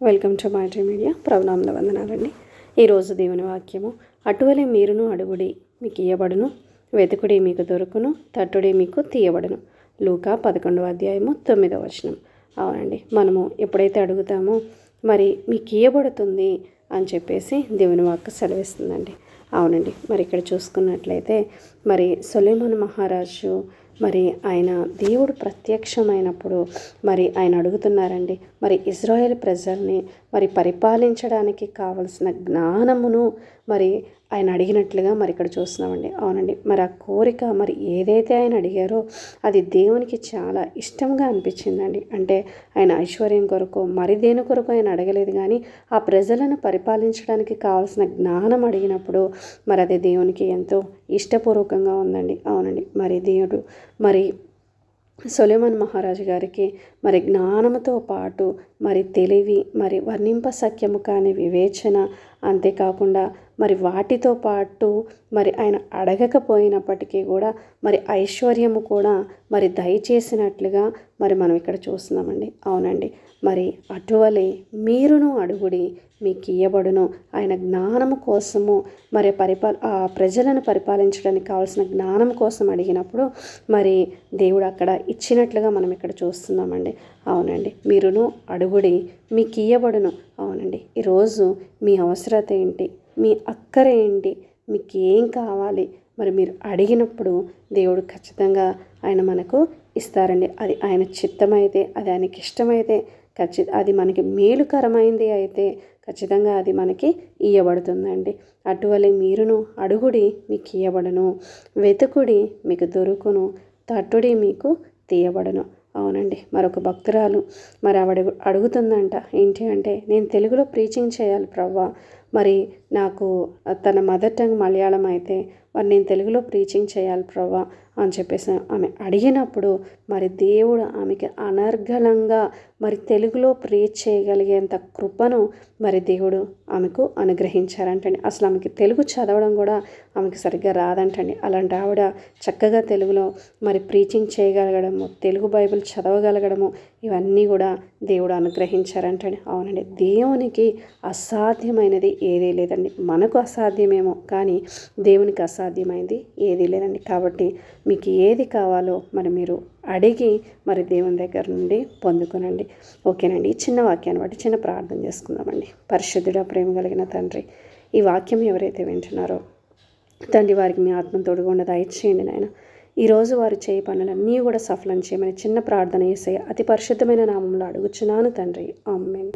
Welcome to my dream media. ప్రభునామమున వందనాలండి. ఈరోజు దేవుని వాక్యము, అటువలే మీరును అడుగుడి మీకు ఇయ్యబడును, వెతుకుడి మీకు దొరుకును, తట్టుడి మీకు తీయబడును. లూకా 11:9. అవునండి, మనము ఎప్పుడైతే అడుగుతామో మరి మీకు ఇయ్యబడుతుంది అని చెప్పేసి దేవుని వాక్కు సెలవిస్తుందండి. అవునండి, మరి ఇక్కడ చూసుకున్నట్లయితే మరి సొలొమోను మహారాజు మరి ఆయన దేవుడు ప్రత్యక్షమైనప్పుడు మరి ఆయన అడుగుతున్నారండి, మరి ఇజ్రాయేల్ ప్రజల్ని మరి పరిపాలించడానికి కావలసిన జ్ఞానమును మరి ఆయన అడిగినట్లుగా మరి ఇక్కడ చూస్తున్నామండి. అవునండి, మరి ఆ కోరిక మరి ఏదైతే ఆయన అడిగారో అది దేవునికి చాలా ఇష్టంగా అనిపించిందండి. అంటే ఆయన ఐశ్వర్యం కొరకు మరి దేని కొరకు ఆయన అడగలేదు, కానీ ఆ ప్రజలను పరిపాలించడానికి కావాల్సిన జ్ఞానం అడిగినప్పుడు మరి అది దేవునికి ఎంతో ఇష్టపూర్వకంగా ఉందండి. అవునండి, మరి దేవుడు మరి సొలొమోను మహారాజు గారికి మరి జ్ఞానముతో పాటు మరి తెలివి, మరి వర్ణింపశక్యము కాని వివేచన, అంతేకాకుండా మరి వాటితో పాటు మరి ఆయన అడగకపోయినప్పటికీ కూడా మరి ఐశ్వర్యము కూడా మరి దయచేసినట్లుగా మరి మనం ఇక్కడ చూస్తున్నామండి. అవునండి, మరి అటువలే మీరును అడుగుడి మీకు ఇయ్యబడును. ఆయన జ్ఞానము కోసము మరి ఆ ప్రజలను పరిపాలించడానికి కావాల్సిన జ్ఞానం కోసం అడిగినప్పుడు మరి దేవుడు అక్కడ ఇచ్చినట్లుగా మనం ఇక్కడ చూస్తున్నామండి. అవునండి, మీరును అడుగుడి మీకు ఇయ్యబడును. అవునండి, ఈరోజు మీ అవసరత ఏంటి, మీ అక్కర ఏంటి, మీకు ఏం కావాలి మరి మీరు అడిగినప్పుడు దేవుడు ఖచ్చితంగా ఆయన మనకు ఇస్తారండి. అది ఆయన చిత్తమైతే, అది ఆయనకి ఇష్టమైతే, అది మనకి మేలుకరమైంది అయితే ఖచ్చితంగా అది మనకి ఇయ్యబడుతుందండి. అటువలే మీరును అడుగుడి మీకు ఇయ్యబడును, వెతుకుడి మీకు దొరుకును, తట్టుడి మీకు తీయబడును. అవునండి, మరొక భక్తురాలు మరి ఆవిడ అడుగుతుందంట, ఏంటి అంటే, నేను తెలుగులో ప్రీచింగ్ చేయాలి ప్రవ్వా, మరి నాకు తన మదర్ టంగ్ మలయాళం అయితే మరి నేను తెలుగులో ప్రీచింగ్ చేయాలి ప్రవ్వా అని చెప్పేసి ఆమె అడిగినప్పుడు మరి దేవుడు ఆమెకి అనర్గళంగా మరి తెలుగులో ప్రీచ్ చేయగలిగేంత కృపను మరి దేవుడు ఆమెకు అనుగ్రహించారంటండి. అసలు ఆమెకి తెలుగు చదవడం కూడా ఆమెకి సరిగ్గా రాదంటండి. అలాంటి ఆవిడ చక్కగా తెలుగులో మరి ప్రీచింగ్ చేయగలగడము, తెలుగు బైబిల్ చదవగలగడము, ఇవన్నీ కూడా దేవుడు అనుగ్రహించారంటండి. అవునండి, దేవునికి అసాధ్యమైనది ఏదీ లేదండి. మనకు అసాధ్యమేమో కానీ దేవునికి అసాధ్యమైంది ఏదీ లేదండి. కాబట్టి మీకు ఏది కావాలో మరి మీరు అడిగి మరి దేవుని దగ్గర నుండి పొందుకునండి. ఓకేనండి, ఈ చిన్న వాక్యాన్ని బట్టి చిన్న ప్రార్థన చేసుకుందామండి. పరిశుద్ధుడా, ప్రేమ కలిగిన తండ్రి, ఈ వాక్యం ఎవరైతే వింటున్నారో తండ్రి, వారికి మీ ఆత్మ తోడుగా దయచేయండి నాయన. ఈరోజు వారు చేయ పనులన్నీ కూడా సఫలం చేయమని చిన్న ప్రార్థన చేసే అతి పరిశుద్ధమైన నామంలో అడుగుచున్నాను తండ్రి. ఆమేన్.